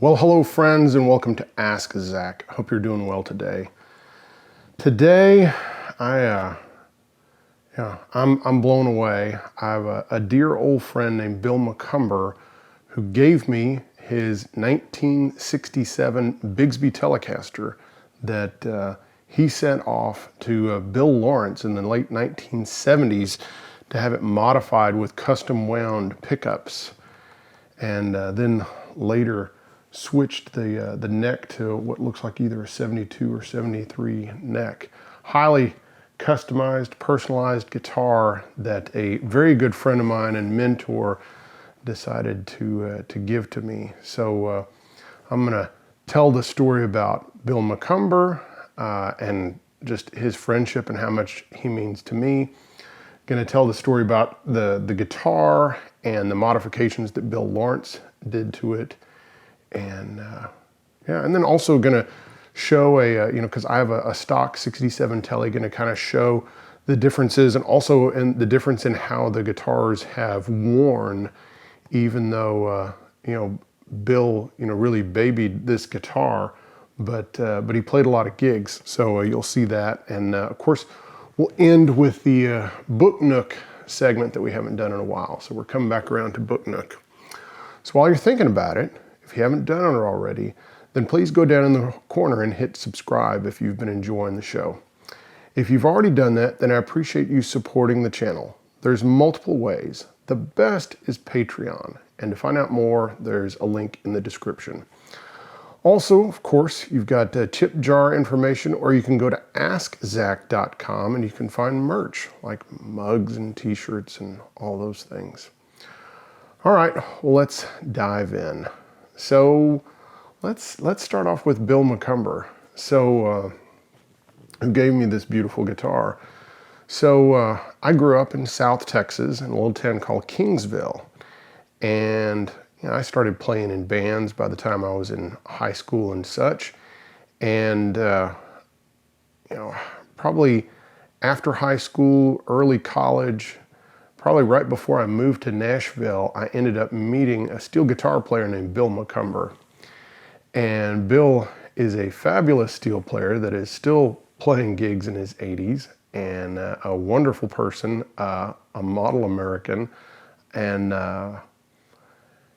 Well, hello friends, and welcome to Ask Zach. Hope you're doing well today. Today, I'm blown away. I have a dear old friend named Bill McCumber who gave me his 1967 Bigsby Telecaster that he sent off to Bill Lawrence in the late 1970s to have it modified with custom wound pickups, and then later switched the neck to what looks like either a 72 or 73 neck. Highly customized, personalized guitar that a very good friend of mine and mentor decided to give to me. So I'm gonna tell the story about Bill McCumber and just his friendship and how much he means to me. Gonna tell the story about the guitar and the modifications that Bill Lawrence did to it. And and then also gonna show because I have a stock 67 Tele, gonna kind of show the differences and also the difference in how the guitars have worn, even though Bill really babied this guitar, but he played a lot of gigs, so you'll see that. And of course we'll end with the Book Nook segment that we haven't done in a while, so we're coming back around to Book Nook. So while you're thinking about it, if you haven't done it already, then please go down in the corner and hit subscribe if you've been enjoying the show. If you've already done that, then I appreciate you supporting the channel. There's multiple ways. The best is Patreon, and to find out more, there's a link in the description. Also, of course, you've got tip jar information, or you can go to askzach.com and you can find merch like mugs and t-shirts and all those things. All right, well, let's dive in. So let's start off with Bill McCumber, who gave me this beautiful guitar. So I grew up in South Texas in a little town called Kingsville, and I started playing in bands by the time I was in high school and such. And probably after high school, early college, probably right before I moved to Nashville, I ended up meeting a steel guitar player named Bill McCumber. And Bill is a fabulous steel player that is still playing gigs in his 80s, and a wonderful person, a model American. And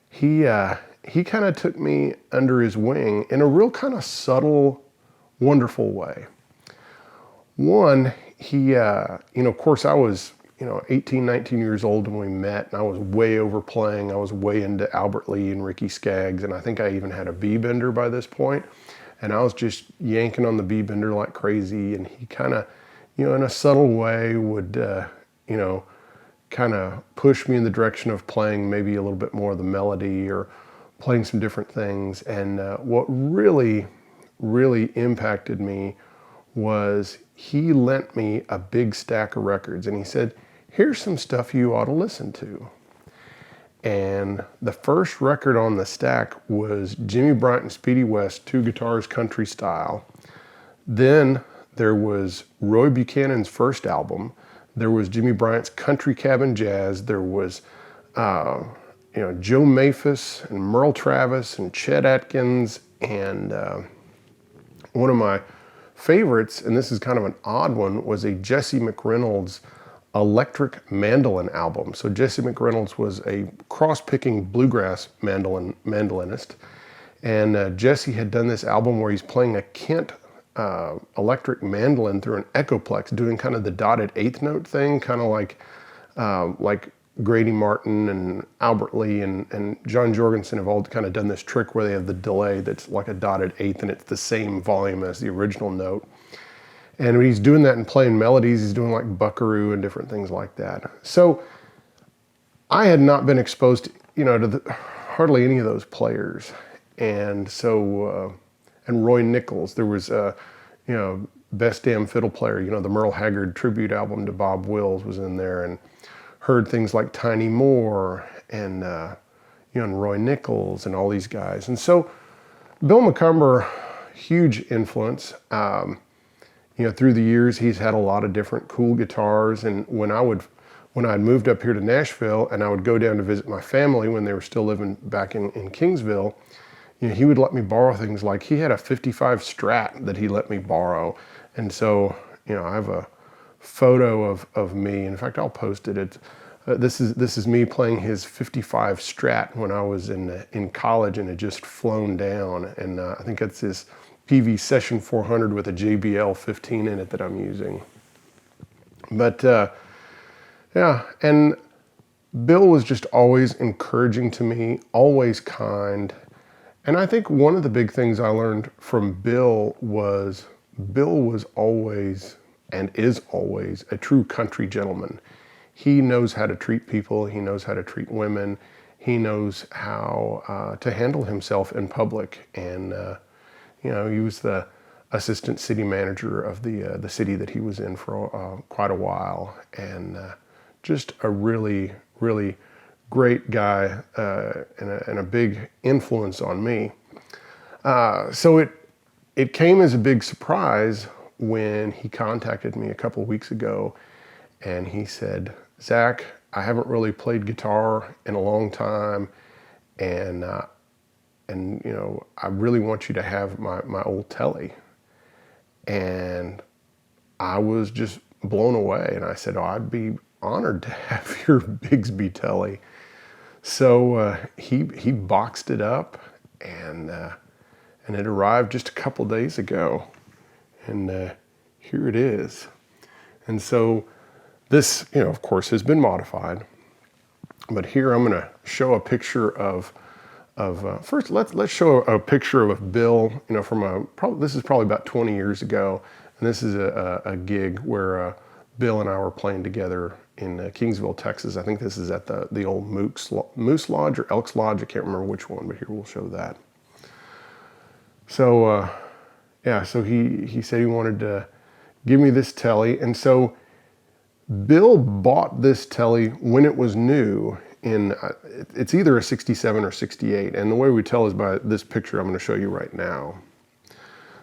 he kind of took me under his wing in a real kind of subtle, wonderful way. One, of course, I was 18, 19 years old when we met, and I was way overplaying. I was way into Albert Lee and Ricky Skaggs, and I think I even had a B-bender by this point. And I was just yanking on the B-bender like crazy, and he kind of, in a subtle way would, kind of push me in the direction of playing maybe a little bit more of the melody or playing some different things. And what really, really impacted me was he lent me a big stack of records, and he said, "Here's some stuff you ought to listen to." And the first record on the stack was Jimmy Bryant and Speedy West, Two Guitars Country Style. Then there was Roy Buchanan's first album. There was Jimmy Bryant's Country Cabin Jazz. There was Joe Maphis and Merle Travis and Chet Atkins, and one of my favorites, and this is kind of an odd one, was a Jesse McReynolds electric mandolin album. So Jesse McReynolds was a cross-picking bluegrass mandolinist, and Jesse had done this album where he's playing a Kent electric mandolin through an Echoplex, doing kind of the dotted eighth note thing, kind of like Grady Martin and Albert Lee and John Jorgensen have all kind of done this trick where they have the delay that's like a dotted eighth and it's the same volume as the original note. And when he's doing that and playing melodies, he's doing like Buckaroo and different things like that. So I had not been exposed to hardly any of those players. And so, and Roy Nichols, there was, Best Damn Fiddle Player, the Merle Haggard tribute album to Bob Wills was in there, and heard things like Tiny Moore and and Roy Nichols and all these guys. And so Bill McCumber, huge influence. Through the years, he's had a lot of different cool guitars. And when I'd moved up here to Nashville and I would go down to visit my family when they were still living back in Kingsville, he would let me borrow things. Like he had a 55 Strat that he let me borrow. And so, I have a photo of me. In fact, I'll post it. This is me playing his 55 Strat when I was in college and had just flown down. And I think it's this PV Session 400 with a JBL 15 in it that I'm using. But yeah, and Bill was just always encouraging to me, always kind. And I think one of the big things I learned from Bill was always and is always a true country gentleman. He knows how to treat people. He knows how to treat women. He knows how to handle himself in public. And, he was the assistant city manager of the city that he was in for quite a while. And just a really, really great guy and a big influence on me. So it came as a big surprise when he contacted me a couple of weeks ago, and he said, "Zach, I haven't really played guitar in a long time, and I really want you to have my old Tele." And I was just blown away, and I said, "Oh, I'd be honored to have your Bigsby Tele." So he boxed it up, and it arrived just a couple days ago, and here it is. And so this, of course, has been modified. But here I'm going to show a picture of first. Let's show a picture of Bill. This is probably about 20 years ago, and this is a gig where Bill and I were playing together in Kingsville, Texas. I think this is at the old Moose Lodge or Elks Lodge. I can't remember which one, but here we'll show that. So so he said he wanted to give me this Tele, and so Bill bought this Tele when it was new in, it's either a 67 or 68, and the way we tell is by this picture I'm going to show you right now.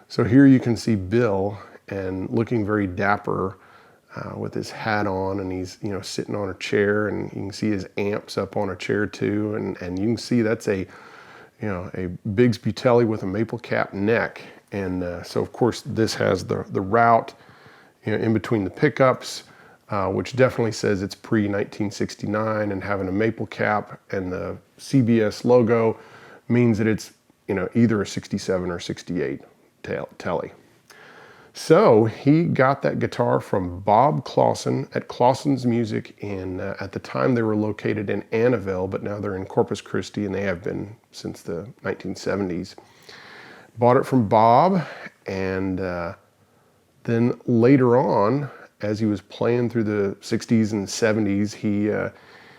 So here you can see Bill, and looking very dapper with his hat on, and he's sitting on a chair, and you can see his amps up on a chair too, and you can see that's a Bigsby Tele with a maple cap neck. And so of course this has the route in between the pickups, which definitely says it's pre-1969, and having a maple cap and the CBS logo means that it's either a 67 or 68 Tele. So he got that guitar from Bob Clawson at Clawson's Music at the time they were located in Annabelle, but now they're in Corpus Christi, and they have been since the 1970s. Bought it from Bob, and then later on, as he was playing through the 60s and 70s,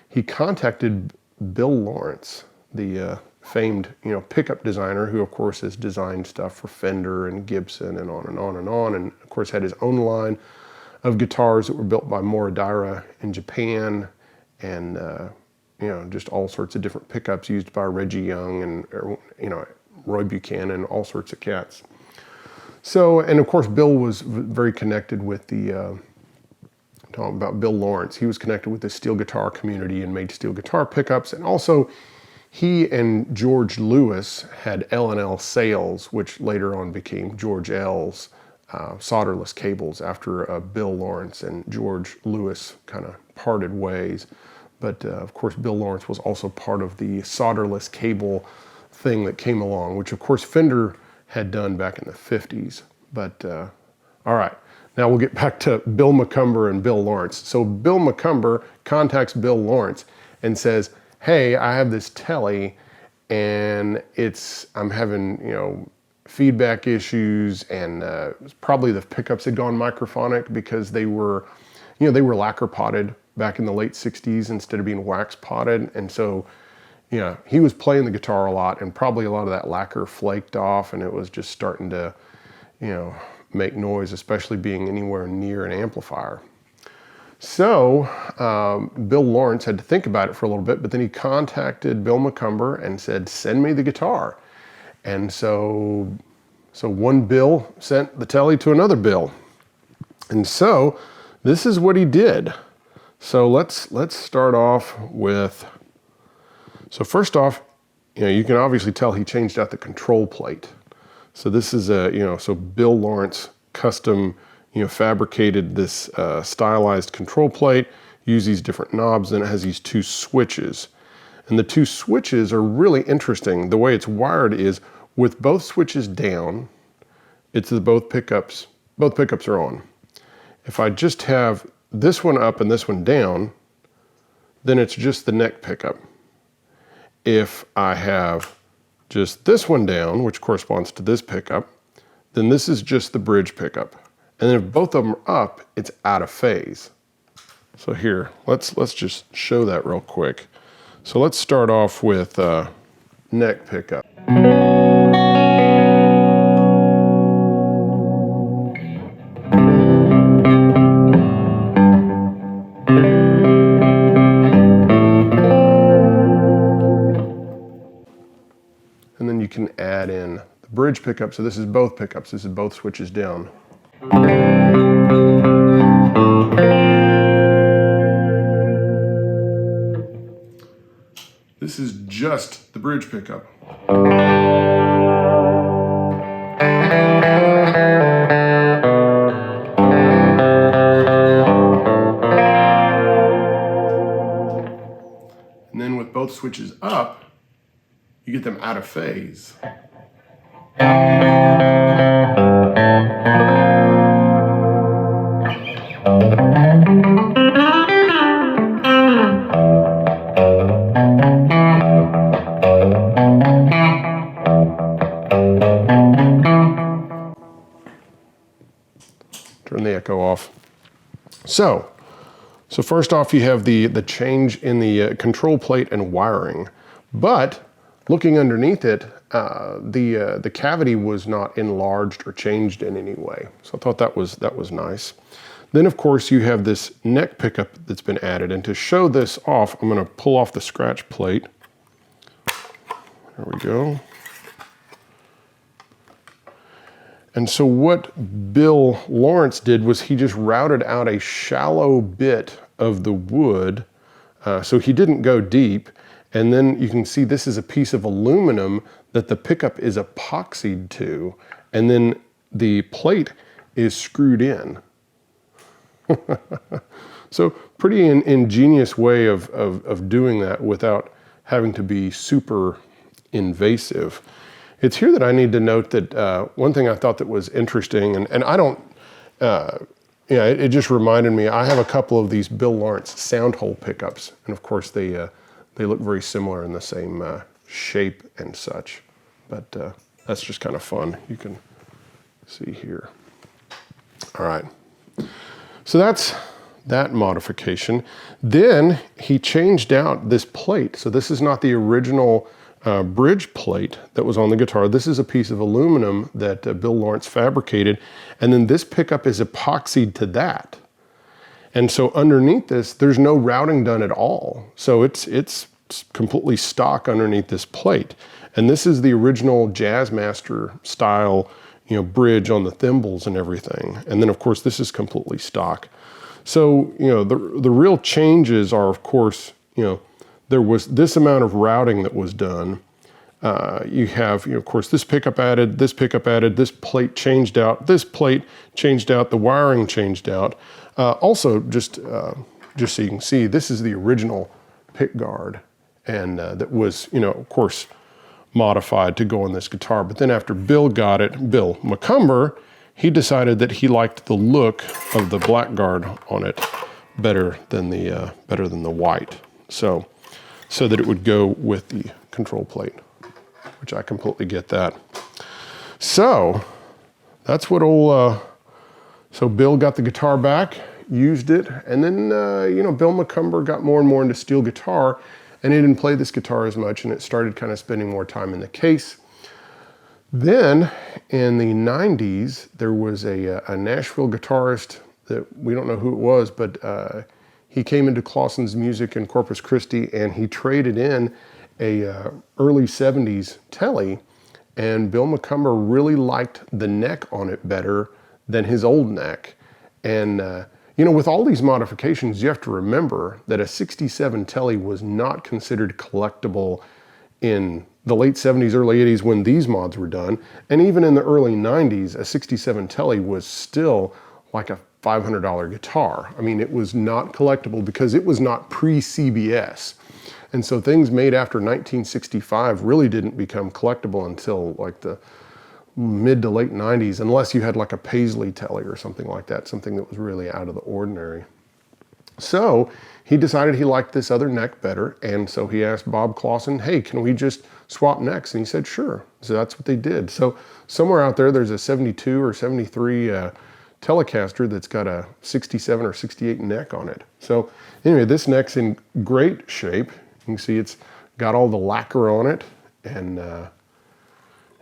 he contacted Bill Lawrence, the famed pickup designer, who of course has designed stuff for Fender and Gibson and on and on and on, and of course had his own line of guitars that were built by Moradaira in Japan, and just all sorts of different pickups used by Reggie Young and Roy Buchanan, all sorts of cats. So, and of course Bill was very connected with talking about Bill Lawrence, he was connected with the steel guitar community and made steel guitar pickups, and also he and George Lewis had L&L Sales, which later on became George L's solderless cables after Bill Lawrence and George Lewis kind of parted ways. But of course Bill Lawrence was also part of the solderless cable thing that came along, which of course Fender had done back in the 50s. But all right, now we'll get back to Bill McCumber and Bill Lawrence. So Bill McCumber contacts Bill Lawrence and says, "Hey, I have this Tele, and I'm having feedback issues, and probably the pickups had gone microphonic because they were lacquer potted back in the late 60s instead of being wax potted, and so he was playing the guitar a lot, and probably a lot of that lacquer flaked off, and it was just starting to make noise, especially being anywhere near an amplifier." So Bill Lawrence had to think about it for a little bit, but then he contacted Bill McCumber and said, "Send me the guitar." And so one Bill sent the Tele to another Bill. And so this is what he did. So let's start off with, so first off, you can obviously tell he changed out the control plate. So this is so Bill Lawrence custom, fabricated this stylized control plate, used these different knobs, and it has these 2 switches. And the 2 switches are really interesting. The way it's wired is with both switches down, it's both pickups are on. If I just have this one up and this one down, then it's just the neck pickup. If I have just this one down, which corresponds to this pickup, then this is just the bridge pickup. And then if both of them are up, it's out of phase. So here, let's just show that real quick. So let's start off with neck pickup. And then you can add in the bridge pickup. So this is both pickups. This is both switches down. This is just the bridge pickup. And then with both switches up, you get them out of phase. Turn the echo off. So first off, you have the change in the control plate and wiring, but looking underneath it, the cavity was not enlarged or changed in any way. So I thought that was nice. Then of course you have this neck pickup that's been added, and to show this off, I'm going to pull off the scratch plate. There we go. And so what Bill Lawrence did was he just routed out a shallow bit of the wood, so he didn't go deep. And then you can see this is a piece of aluminum that the pickup is epoxied to, and then the plate is screwed in. So pretty ingenious way of doing that without having to be super invasive. It's here that I need to note that one thing I thought that was interesting, and I don't, it just reminded me, I have a couple of these Bill Lawrence sound hole pickups, and of course they look very similar in the same shape and such, but that's just kind of fun. You can see here. All right, so that's that modification. Then he changed out this plate. So this is not the original bridge plate that was on the guitar. This is a piece of aluminum that Bill Lawrence fabricated, and then this pickup is epoxied to that. And so underneath this, there's no routing done at all. So it's completely stock underneath this plate. And this is the original Jazzmaster style, bridge on the thimbles and everything. And then of course this is completely stock. So, the real changes are, of course, there was this amount of routing that was done. You have, of course, this pickup added, this plate changed out, this plate changed out, the wiring changed out. Also, just so you can see, this is the original pick guard, and that was, of course, modified to go on this guitar. But then after Bill got it, Bill McCumber, he decided that he liked the look of the black guard on it better than the white. So that it would go with the control plate, which I completely get that. So that's what so Bill got the guitar back, used it, and then, Bill McCumber got more and more into steel guitar, and he didn't play this guitar as much, and it started kind of spending more time in the case. Then in the 90s, there was a Nashville guitarist that we don't know who it was, but he came into Clawson's music in Corpus Christi, and he traded in a early 70s Tele, and Bill McCumber really liked the neck on it better than his old neck. And with all these modifications, you have to remember that a 67 Tele was not considered collectible in the late 70s, early 80s when these mods were done. And even in the early 90s, a 67 Tele was still like a $500 guitar. I mean, it was not collectible because it was not pre-CBS. And so things made after 1965 really didn't become collectible until like the mid to late 90s, unless you had like a Paisley Tele or something like that, something that was really out of the ordinary. So he decided he liked this other neck better, and so he asked Bob Clawson, hey, can we just swap necks? And he said, sure. So that's what they did. So somewhere out there's a 72 or 73 Telecaster that's got a 67 or 68 neck on it. So anyway, this neck's in great shape. You can see it's got all the lacquer on it, and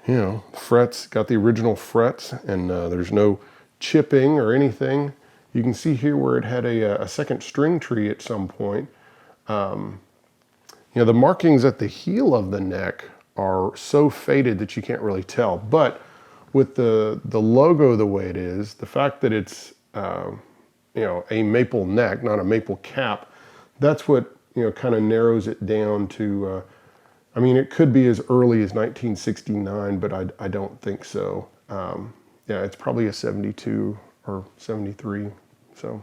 you know, frets, got the original frets, and there's no chipping or anything. You can see here where it had a second string tree at some point. You know, the markings at the heel of the neck are so faded that you can't really tell. But with the logo the way it is, the fact that it's you know, a maple neck, not a maple cap, that's what, you know, kind of narrows it down to. I mean, it could be as early as 1969, but I don't think so. Yeah, it's probably a 72 or 73. So,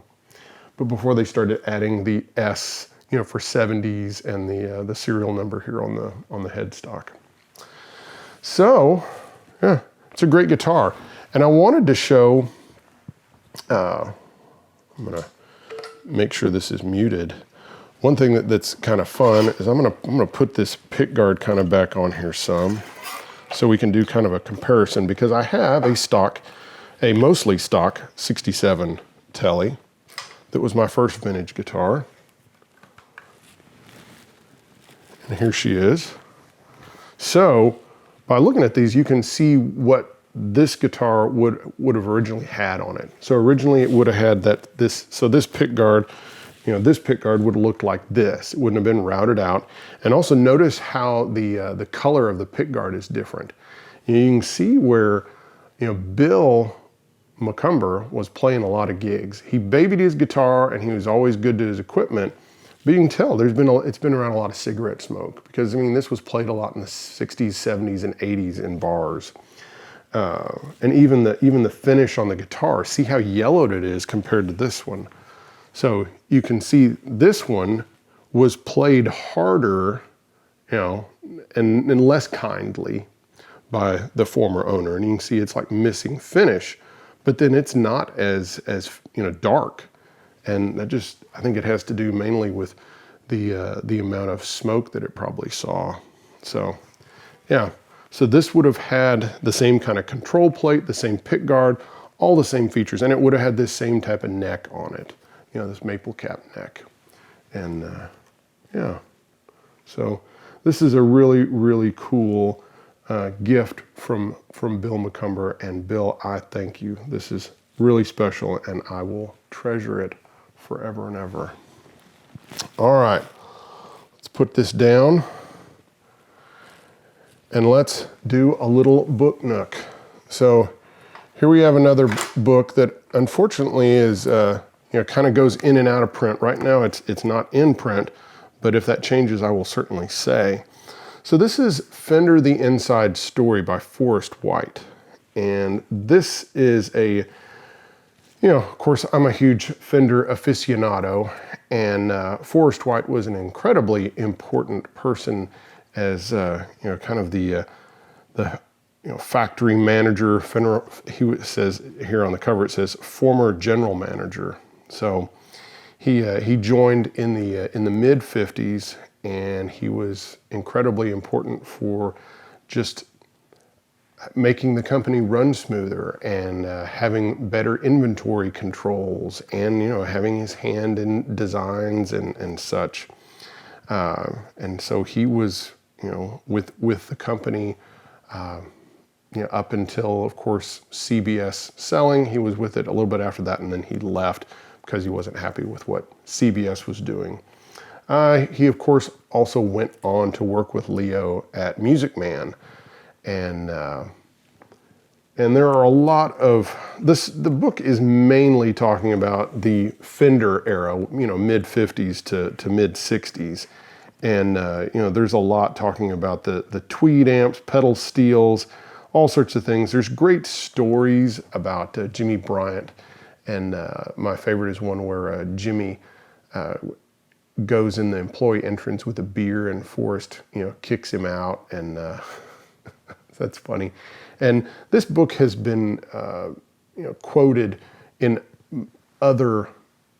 but before they started adding the S, you know, for 70s and the serial number here on the headstock. So, yeah, it's a great guitar, and I wanted to show. I'm gonna make sure this is muted. One thing that's kind of fun is I'm gonna put this pick guard kind of back on here some, so we can do kind of a comparison, because I have a mostly stock 67 Tele that was my first vintage guitar, and here she is. So by looking at these, you can see what this guitar would have originally had on it. So originally it would have had this pick guard. You know, this pick guard would have looked like this. It wouldn't have been routed out. And also notice how the color of the pick guard is different. You can see where, you know, Bill McCumber was playing a lot of gigs. He babied his guitar, and he was always good to his equipment. But you can tell it's been around a lot of cigarette smoke, because I mean, this was played a lot in the 60s, 70s, and 80s in bars. And even the finish on the guitar, see how yellowed it is compared to this one. So you can see this one was played harder, you know, and less kindly by the former owner. And you can see it's like missing finish, but then it's not as you know, dark. And that just, I think it has to do mainly with the amount of smoke that it probably saw. So yeah, so this would have had the same kind of control plate, the same pick guard, all the same features, and it would have had this same type of neck on it. You know, this maple cap neck. And yeah, so this is a really, really cool gift from Bill McCumber. And Bill, I thank you. This is really special, and I will treasure it forever and ever. All right, let's put this down, and let's do a little book nook. So here we have another book that unfortunately is you know, kind of goes in and out of print. Right now it's not in print, but if that changes, I will certainly say. So this is Fender The Inside Story by Forrest White. And this is you know, of course, I'm a huge Fender aficionado, and Forrest White was an incredibly important person as, you know, kind of the you know, factory manager. Fender, he says here on the cover, it says former general manager. So he joined in the mid 50s, and he was incredibly important for just making the company run smoother and having better inventory controls, and, you know, having his hand in designs and such. And so he was, you know, with the company, you know, up until, of course, CBS selling. He was with it a little bit after that, and then he left because he wasn't happy with what CBS was doing. He, of course, also went on to work with Leo at Music Man. And there are a lot of the book is mainly talking about the Fender era, you know, mid 50s to mid 60s. And you know, there's a lot talking about the tweed amps, pedal steels, all sorts of things. There's great stories about Jimmy Bryant, and my favorite is one where Jimmy goes in the employee entrance with a beer, and Forrest, you know, kicks him out, and that's funny. And this book has been you know, quoted in other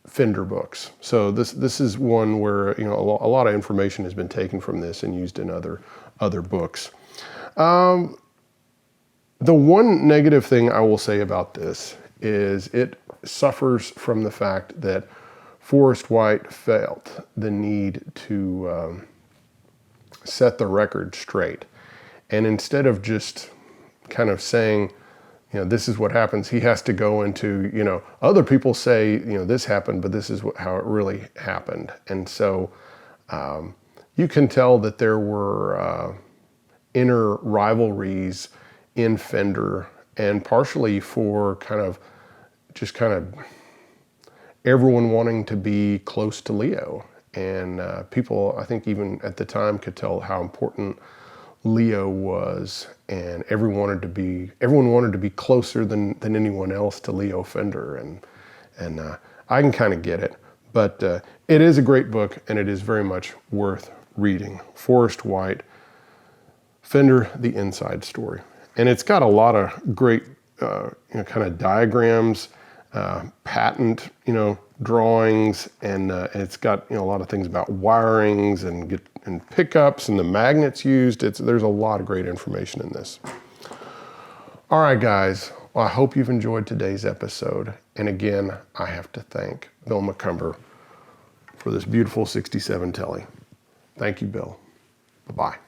Fender books. So this is one where, you know, a lot of information has been taken from this and used in other books. The one negative thing I will say about this is it suffers from the fact that Forrest White felt the need to set the record straight. And instead of just kind of saying, you know, this is what happens, he has to go into, you know, other people say, you know, this happened, but this is how it really happened. And so you can tell that there were inner rivalries in Fender, and partially for kind of everyone wanting to be close to Leo. And people, I think even at the time, could tell how important Leo was, and everyone wanted to be closer than anyone else to Leo Fender, and I can kind of get it. But it is a great book, and it is very much worth reading. Forrest White, Fender: The Inside Story. And it's got a lot of great you know, kind of diagrams, patent, you know, drawings, and it's got, you know, a lot of things about wirings and pickups and the magnets used. There's a lot of great information in this. All right, guys. Well, I hope you've enjoyed today's episode. And again, I have to thank Bill McCumber for this beautiful 67 Tele. Thank you, Bill. Bye-bye.